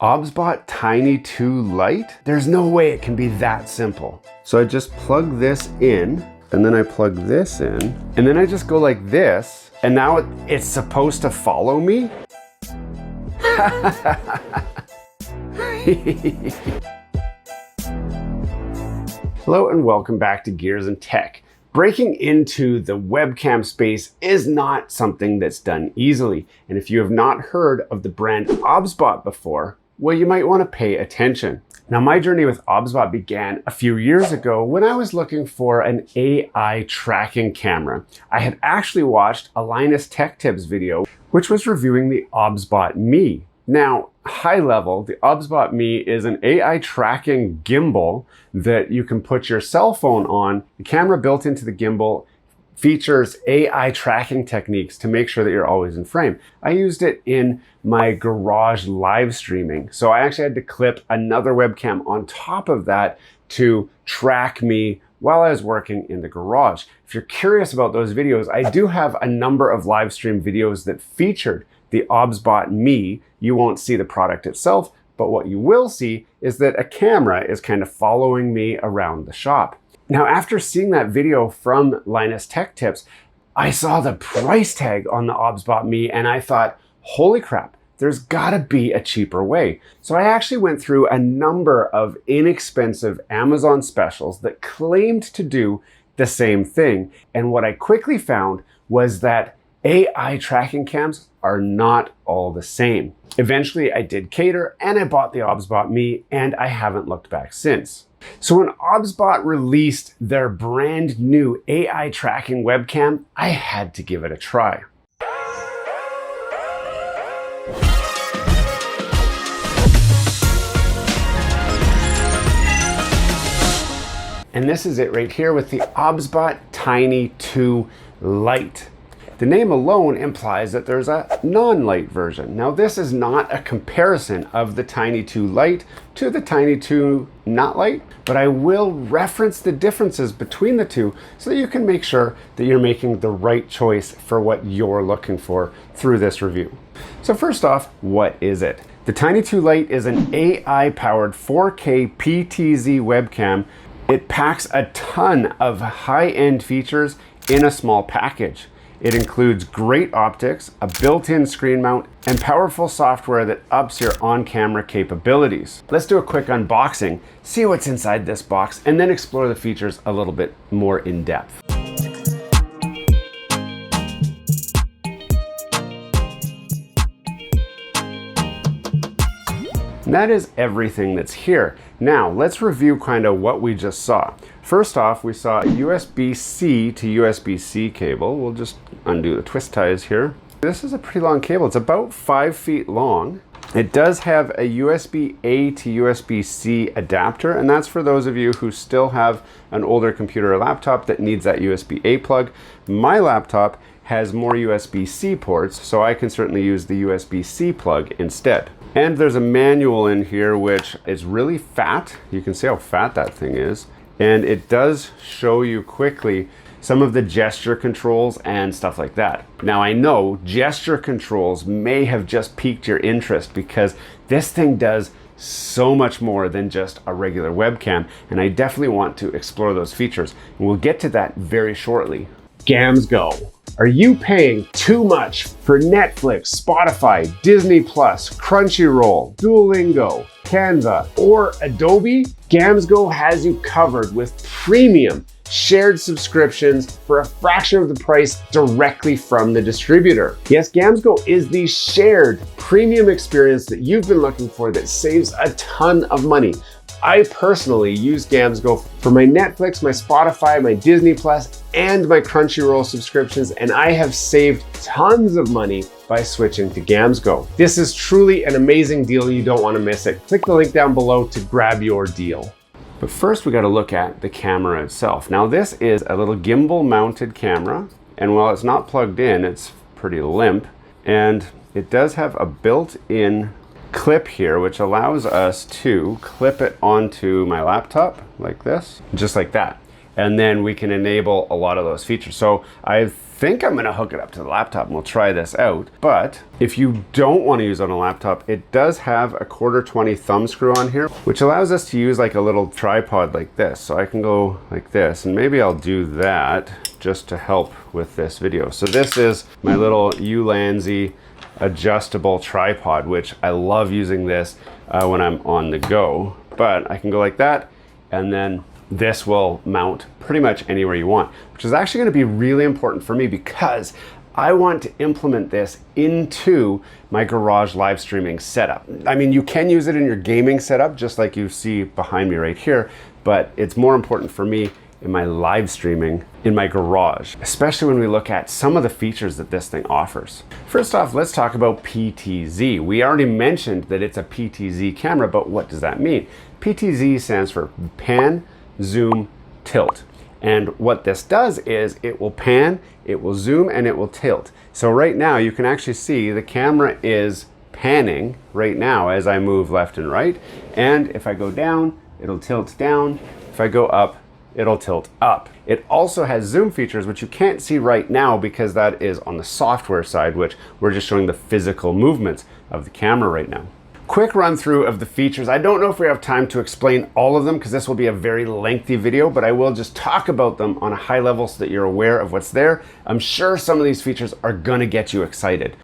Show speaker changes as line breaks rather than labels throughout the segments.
OBSBOT Tiny 2 Lite? There's no way it can be that simple. So I just plug this in, and then I plug this in, and then I just go like this, and now it's supposed to follow me? Hello and welcome back to Gears and Tech. Breaking into the webcam space is not something that's done easily. And if you have not heard of the brand OBSBOT before, well, you might want to pay attention. Now, my journey with OBSBOT began a few years ago when I was looking for an AI tracking camera. I had actually watched a Linus Tech Tips video, which was reviewing the OBSBOT Me. Now, high level, the OBSBOT Me is an AI tracking gimbal that you can put your cell phone on. The camera built into the gimbal features AI tracking techniques to make sure that you're always in frame. I used it in my garage live streaming. So I actually had to clip another webcam on top of that to track me while I was working in the garage. If you're curious about those videos, I do have a number of live stream videos that featured the OBSBOT Me. You won't see the product itself, but what you will see is that a camera is kind of following me around the shop. Now, after seeing that video from Linus Tech Tips, I saw the price tag on the OBSBOT Me and I thought, holy crap, there's gotta be a cheaper way. So I actually went through a number of inexpensive Amazon specials that claimed to do the same thing. And what I quickly found was that AI tracking cams are not all the same. Eventually I did cater and I bought the OBSBOT Me and I haven't looked back since. So when OBSBOT released their brand new AI tracking webcam, I had to give it a try. And this is it right here with the OBSBOT Tiny 2 Lite. The name alone implies that there's a non-Lite version. Now, this is not a comparison of the Tiny 2 Lite to the Tiny 2 not Lite, but I will reference the differences between the two so that you can make sure that you're making the right choice for what you're looking for through this review. So first off, what is it? The Tiny 2 Lite is an AI-powered 4K PTZ webcam. It packs a ton of high-end features in a small package. It includes great optics, a built-in screen mount, and powerful software that ups your on-camera capabilities. Let's do a quick unboxing, see what's inside this box, and then explore the features a little bit more in depth. And that is everything that's here. Now, let's review kind of what we just saw. First off, we saw a USB-C to USB-C cable. We'll just undo the twist ties here. This is a pretty long cable. It's about 5 feet long. It does have a USB-A to USB-C adapter, and that's for those of you who still have an older computer or laptop that needs that USB-A plug. My laptop has more USB-C ports, so I can certainly use the USB-C plug instead. And there's a manual in here which is really fat. You can see how fat that thing is. And it does show you quickly some of the gesture controls and stuff like that. Now, I know gesture controls may have just piqued your interest because this thing does so much more than just a regular webcam, and I definitely want to explore those features. And we'll get to that very shortly. GamsGo. Are you paying too much for Netflix, Spotify, Disney+, Crunchyroll, Duolingo, Canva, or Adobe? GamsGo has you covered with premium shared subscriptions for a fraction of the price directly from the distributor. Yes, GamsGo is the shared premium experience that you've been looking for that saves a ton of money. I personally use GamsGo for my Netflix, my Spotify, my Disney+, and my Crunchyroll subscriptions, and I have saved tons of money by switching to GamsGo. This is truly an amazing deal. You don't want to miss it. Click the link down below to grab your deal. But first we got to look at the camera itself. Now, this is a little gimbal mounted camera, and while it's not plugged in, it's pretty limp, and it does have a built-in clip here which allows us to clip it onto my laptop like this, just like that, and then we can enable a lot of those features. So I have think I'm gonna hook it up to the laptop and we'll try this out. But if you don't want to use it on a laptop, it does have a 1/4 thumb screw on here, which allows us to use like a little tripod like this. So I can go like this, and maybe I'll do that just to help with this video. So this is my little Ulanzi adjustable tripod, which I love using this when I'm on the go. But I can go like that, and then this will mount pretty much anywhere you want, which is actually going to be really important for me because I want to implement this into my garage live streaming setup. I mean, you can use it in your gaming setup, just like you see behind me right here, but it's more important for me in my live streaming in my garage, especially when we look at some of the features that this thing offers. First off, let's talk about PTZ. We already mentioned that it's a PTZ camera, but what does that mean? PTZ stands for pan, zoom, tilt. And what this does is it will pan, it will zoom, and it will tilt. So right now you can actually see the camera is panning right now as I move left and right. And if I go down, it'll tilt down. If I go up, it'll tilt up. It also has zoom features, which you can't see right now because that is on the software side, which we're just showing the physical movements of the camera right now. Quick run through of the features. I don't know if we have time to explain all of them because this will be a very lengthy video, but I will just talk about them on a high level so that you're aware of what's there. I'm sure some of these features are gonna get you excited.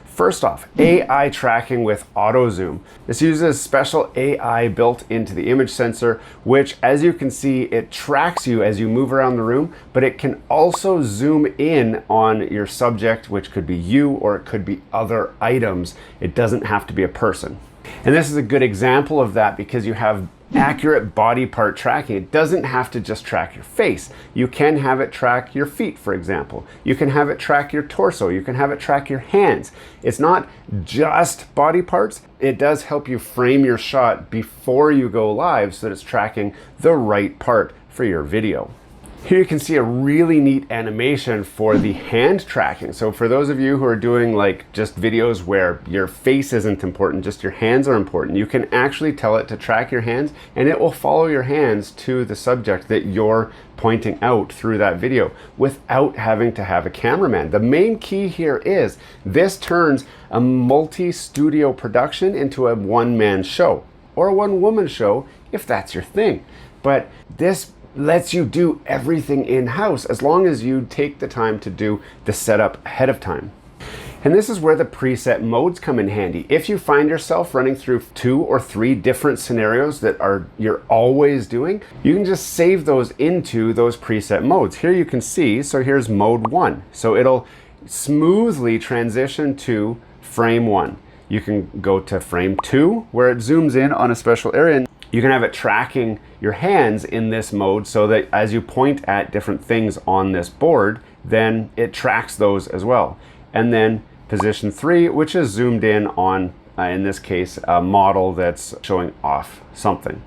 First off, AI tracking with auto zoom. This uses special AI built into the image sensor, which as you can see, it tracks you as you move around the room, but it can also zoom in on your subject, which could be you or it could be other items. It doesn't have to be a person. And this is a good example of that because you have accurate body part tracking. It doesn't have to just track your face. You can have it track your feet, for example. You can have it track your torso. You can have it track your hands. It's not just body parts. It does help you frame your shot before you go live so that it's tracking the right part for your video. Here you can see a really neat animation for the hand tracking. So for those of you who are doing like just videos where your face isn't important, just your hands are important, you can actually tell it to track your hands and it will follow your hands to the subject that you're pointing out through that video without having to have a cameraman. The main key here is this turns a multi-studio production into a one-man show or a one-woman show if that's your thing. But this lets you do everything in-house as long as you take the time to do the setup ahead of time. And this is where the preset modes come in handy. If you find yourself running through 2 or 3 different scenarios that you're always doing, you can just save those into those preset modes. Here you can see, so here's mode 1. So it'll smoothly transition to frame 1. You can go to frame 2 where it zooms in on a special area. You can have it tracking your hands in this mode so that as you point at different things on this board, then it tracks those as well. And then position 3, which is zoomed in on, in this case, a model that's showing off something.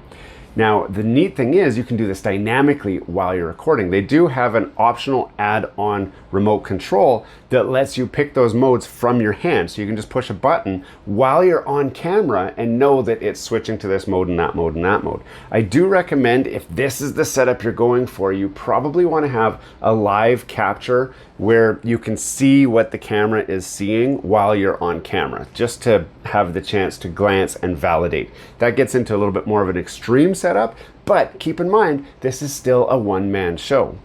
Now, the neat thing is you can do this dynamically while you're recording. They do have an optional add-on remote control that lets you pick those modes from your hand. So you can just push a button while you're on camera and know that it's switching to this mode and that mode and that mode. I do recommend if this is the setup you're going for, you probably want to have a live capture where you can see what the camera is seeing while you're on camera, just to have the chance to glance and validate. That gets into a little bit more of an extreme setup, but keep in mind, this is still a one-man show.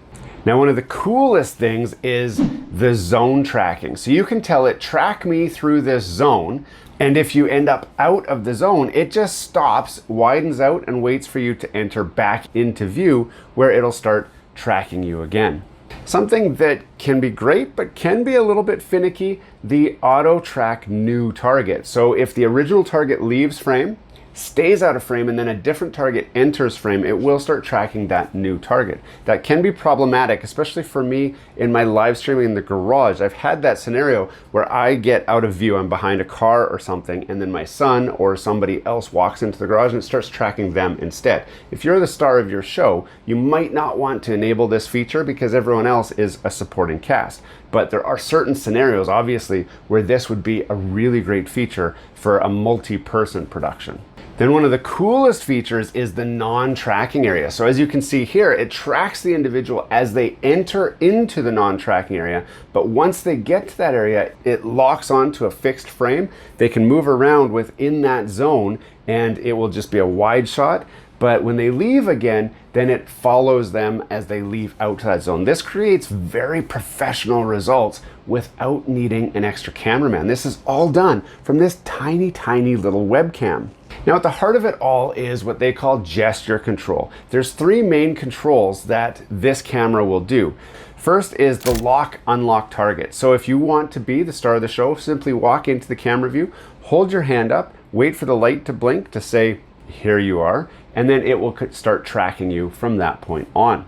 Now, one of the coolest things is the zone tracking. So you can tell it, track me through this zone, and if you end up out of the zone, it just stops, widens out, and waits for you to enter back into view where it'll start tracking you again. Something that can be great, but can be a little bit finicky, the auto track new target. So if the original target leaves frame, stays out of frame, and then a different target enters frame, it will start tracking that new target. That can be problematic, especially for me in my live streaming in the garage. I've had that scenario where I get out of view, I'm behind a car or something, and then my son or somebody else walks into the garage and it starts tracking them instead. If you're the star of your show, you might not want to enable this feature because everyone else is a supporting cast. But there are certain scenarios, obviously, where this would be a really great feature for a multi-person production. Then one of the coolest features is the non-tracking area. So as you can see here, it tracks the individual as they enter into the non-tracking area, but once they get to that area, it locks onto a fixed frame. They can move around within that zone and it will just be a wide shot. But when they leave again, then it follows them as they leave out to that zone. This creates very professional results without needing an extra cameraman. This is all done from this tiny, tiny little webcam. Now at the heart of it all is what they call gesture control. There's three main controls that this camera will do. First is the lock unlock target. So if you want to be the star of the show, simply walk into the camera view, hold your hand up, wait for the light to blink to say, here you are, and then it will start tracking you from that point on.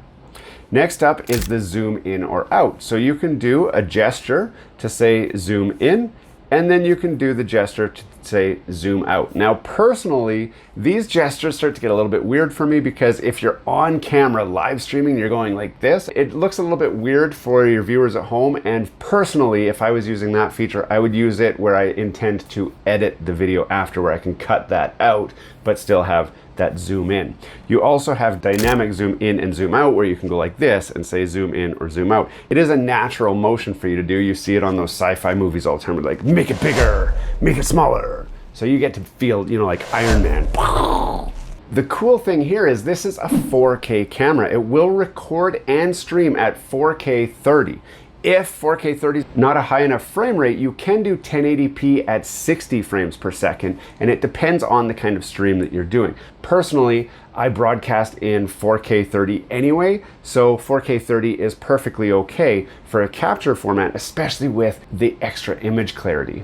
Next up is the zoom in or out. So you can do a gesture to say zoom in, and then you can do the gesture to say zoom out. Now personally, these gestures start to get a little bit weird for me because if you're on camera live streaming, you're going like this, it looks a little bit weird for your viewers at home. And personally, if I was using that feature, I would use it where I intend to edit the video after, where I can cut that out, but still have that zoom in. You also have dynamic zoom in and zoom out, where you can go like this and say zoom in or zoom out. It is a natural motion for you to do. You see it on those sci-fi movies all the time, like make it bigger, make it smaller. So you get to feel, you know, like Iron Man. The cool thing here is this is a 4K camera. It will record and stream at 4K 30. If 4K 30 is not a high enough frame rate, you can do 1080p at 60 frames per second, and it depends on the kind of stream that you're doing. Personally, I broadcast in 4K 30 anyway, so 4K 30 is perfectly okay for a capture format, especially with the extra image clarity.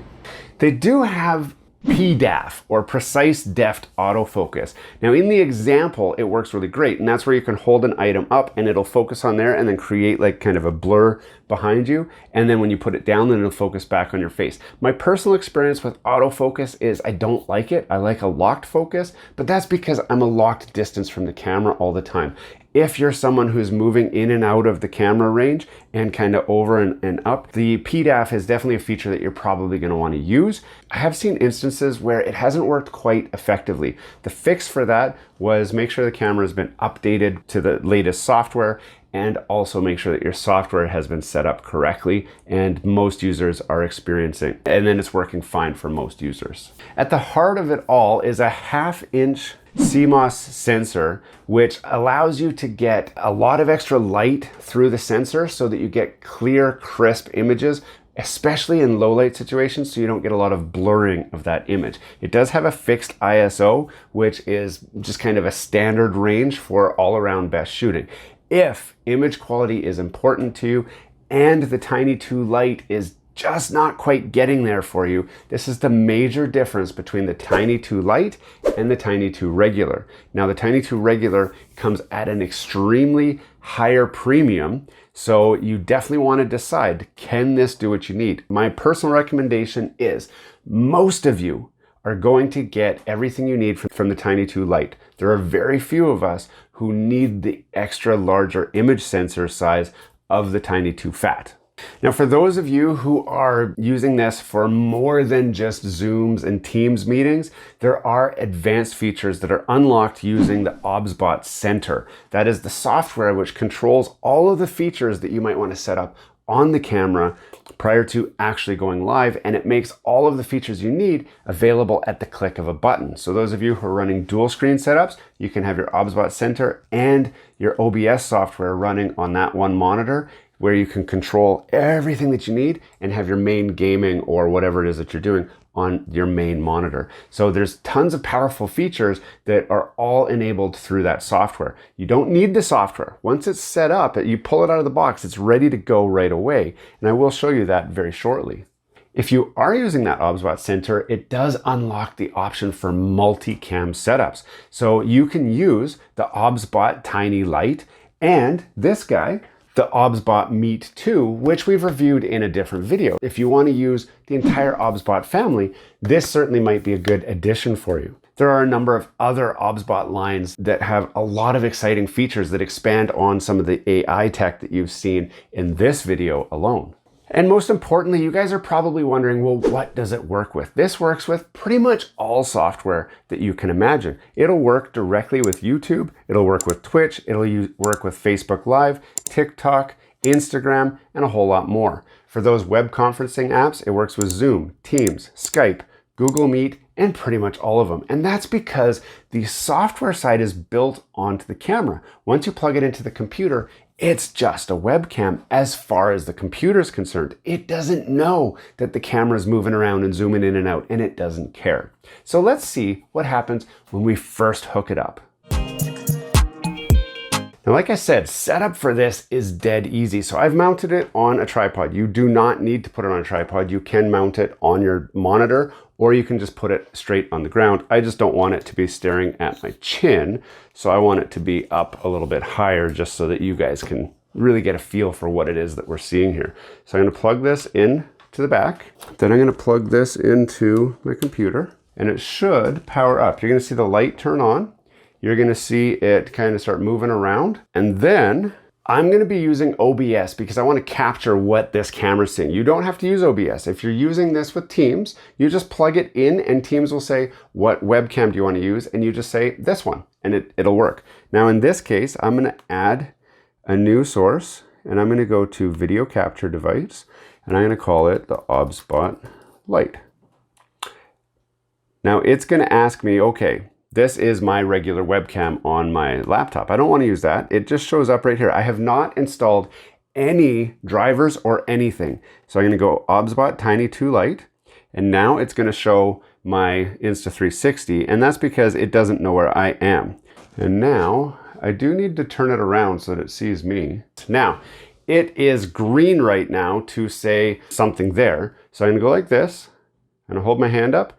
They do have PDAF, or precise depth autofocus. Now in the example, it works really great, and that's where you can hold an item up and it'll focus on there and then create like kind of a blur behind you, and then when you put it down, then it'll focus back on your face. My personal experience with autofocus is I don't like it. I like a locked focus, but that's because I'm a locked distance from the camera all the time. If you're someone who's moving in and out of the camera range and kind of over and up, the PDAF is definitely a feature that you're probably going to want to use. I have seen instances where it hasn't worked quite effectively. The fix for that was make sure the camera has been updated to the latest software, and also make sure that your software has been set up correctly, and most users are experiencing, and then it's working fine for most users. At the heart of it all is a 1/2 inch CMOS sensor, which allows you to get a lot of extra light through the sensor so that you get clear, crisp images, especially in low light situations, so you don't get a lot of blurring of that image. It does have a fixed ISO, which is just kind of a standard range for all around best shooting. If image quality is important to you and the Tiny 2 Lite is just not quite getting there for you, this is the major difference between the Tiny 2 Lite and the Tiny 2 Regular. Now the Tiny 2 Regular comes at an extremely higher premium, so you definitely want to decide, can this do what you need? My personal recommendation is most of you are going to get everything you need from the Tiny 2 Lite. There are very few of us who need the extra larger image sensor size of the Tiny 2 Fat. Now, for those of you who are using this for more than just Zooms and Teams meetings, there are advanced features that are unlocked using the OBSBOT Center. That is the software which controls all of the features that you might want to set up on the camera prior to actually going live, and it makes all of the features you need available at the click of a button. So those of you who are running dual screen setups, you can have your OBSBOT Center and your OBS software running on that one monitor, where you can control everything that you need and have your main gaming or whatever it is that you're doing on your main monitor. So there's tons of powerful features that are all enabled through that software. You don't need the software. Once it's set up, you pull it out of the box, it's ready to go right away. And I will show you that very shortly. If you are using that OBSBOT Center, it does unlock the option for multi-cam setups. So you can use the OBSBOT Tiny Lite and this guy, the OBSBOT Meet 2, which we've reviewed in a different video. If you want to use the entire OBSBOT family, this certainly might be a good addition for you. There are a number of other OBSBOT lines that have a lot of exciting features that expand on some of the AI tech that you've seen in this video alone. And most importantly, you guys are probably wondering, well, what does it work with? This works with pretty much all software that you can imagine. It'll work directly with YouTube. It'll work with Twitch. It'll work with Facebook Live, TikTok, Instagram, and a whole lot more. For those web conferencing apps, it works with Zoom, Teams, Skype, Google Meet, and pretty much all of them. And that's because the software side is built onto the camera. Once you plug it into the computer, it's just a webcam as far as the computer is concerned. It doesn't know that the camera is moving around and zooming in and out, and it doesn't care. So let's see what happens when we first hook it up. Now, like I said, setup for this is dead easy. So I've mounted it on a tripod. You do not need to put it on a tripod. You can mount it on your monitor, or you can just put it straight on the ground. I just don't want it to be staring at my chin. So I want it to be up a little bit higher just so that you guys can really get a feel for what it is that we're seeing here. So I'm gonna plug this in to the back. Then I'm gonna plug this into my computer and it should power up. You're gonna see the light turn on. You're gonna see it kind of start moving around. And then I'm gonna be using OBS because I wanna capture what this camera's seeing. You don't have to use OBS. If you're using this with Teams, you just plug it in and Teams will say, what webcam do you wanna use? And you just say this one and it'll work. Now in this case, I'm gonna add a new source and I'm gonna go to video capture device and I'm gonna call it the OBSBOT Lite. Now it's gonna ask me, okay, this is my regular webcam on my laptop. I don't want to use that. It just shows up right here. I have not installed any drivers or anything. So I'm going to go OBSBOT Tiny 2 Lite. And now it's going to show my Insta360. And that's because it doesn't know where I am. And now I do need to turn it around so that it sees me. Now it is green right now to say something there. So I'm going to go like this and I'll hold my hand up.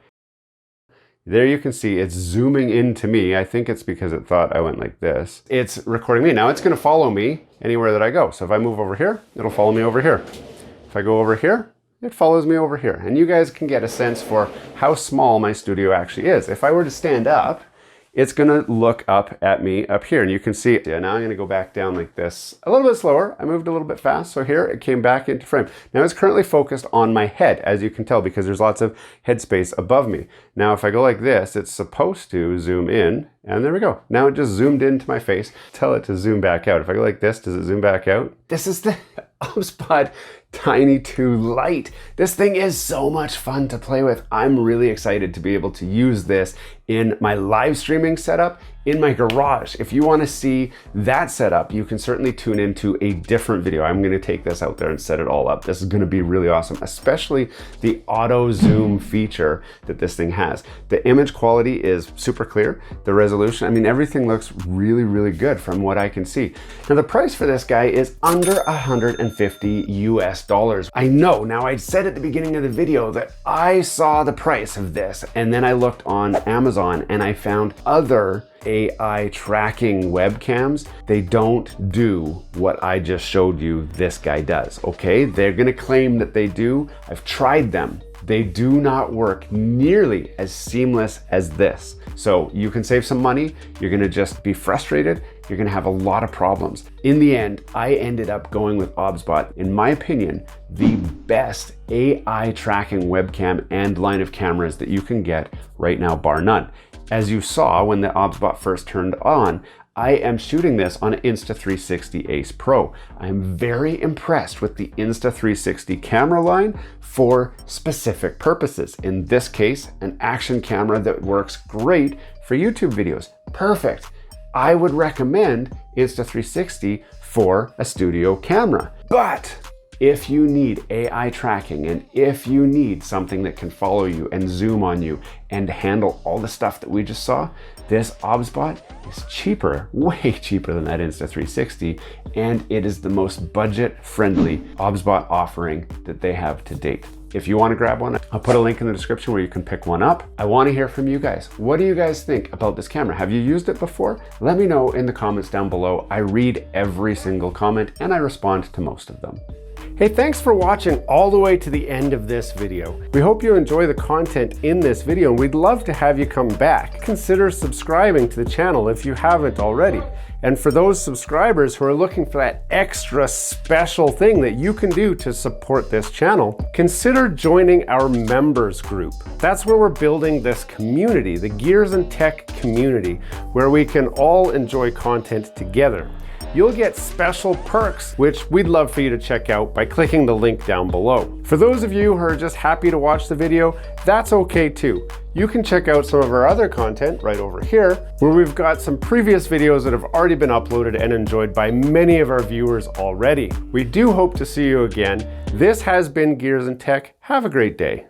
There you can see it's zooming into me. I think it's because it thought I went like this. It's recording me. Now it's going to follow me anywhere that I go. So if I move over here, it'll follow me over here. If I go over here, it follows me over here. And you guys can get a sense for how small my studio actually is. If I were to stand up, it's gonna look up at me up here. And you can see it. Yeah, now I'm gonna go back down like this. A little bit slower. I moved a little bit fast. So here it came back into frame. Now it's currently focused on my head, as you can tell, because there's lots of headspace above me. Now if I go like this, it's supposed to zoom in. And there we go. Now it just zoomed into my face. Tell it to zoom back out. If I go like this, does it zoom back out? This is the OBSBOT Tiny 2 Lite. This thing is so much fun to play with. I'm really excited to be able to use this in my live streaming setup in my garage. If you want to see that setup, you can certainly tune into a different video. I'm going to take this out there and set it all up. This is going to be really awesome, especially the auto zoom feature that this thing has. The image quality is super clear. The resolution, I mean, everything looks really, really good from what I can see. Now the price for this guy is under $150 US. I know, now I said at the beginning of the video that I saw the price of this and then I looked on Amazon and I found other AI tracking webcams. They don't do what I just showed you this guy does, okay? They're gonna claim that they do. I've tried them. They do not work nearly as seamless as this. So you can save some money. You're gonna just be frustrated. You're gonna have a lot of problems. In the end, I ended up going with OBSBOT, in my opinion, the best AI tracking webcam and line of cameras that you can get right now, bar none. As you saw when the OBSBOT first turned on, I am shooting this on an Insta360 Ace Pro. I'm very impressed with the Insta360 camera line for specific purposes. In this case, an action camera that works great for YouTube videos. Perfect. I would recommend Insta360 for a studio camera. But if you need AI tracking and if you need something that can follow you and zoom on you and handle all the stuff that we just saw, this OBSBOT is cheaper, way cheaper than that Insta360, and it is the most budget-friendly OBSBOT offering that they have to date. If you want to grab one, I'll put a link in the description where you can pick one up. I want to hear from you guys. What do you guys think about this camera? Have you used it before? Let me know in the comments down below. I read every single comment and I respond to most of them. Hey, thanks for watching all the way to the end of this video. We hope you enjoy the content in this video, and we'd love to have you come back. Consider subscribing to the channel if you haven't already. And for those subscribers who are looking for that extra special thing that you can do to support this channel, consider joining our members group. That's where we're building this community, the Gears and Tech community, where we can all enjoy content together. You'll get special perks, which we'd love for you to check out by clicking the link down below. For those of you who are just happy to watch the video, that's okay too. You can check out some of our other content right over here, where we've got some previous videos that have already been uploaded and enjoyed by many of our viewers already. We do hope to see you again. This has been Gears and Tech. Have a great day.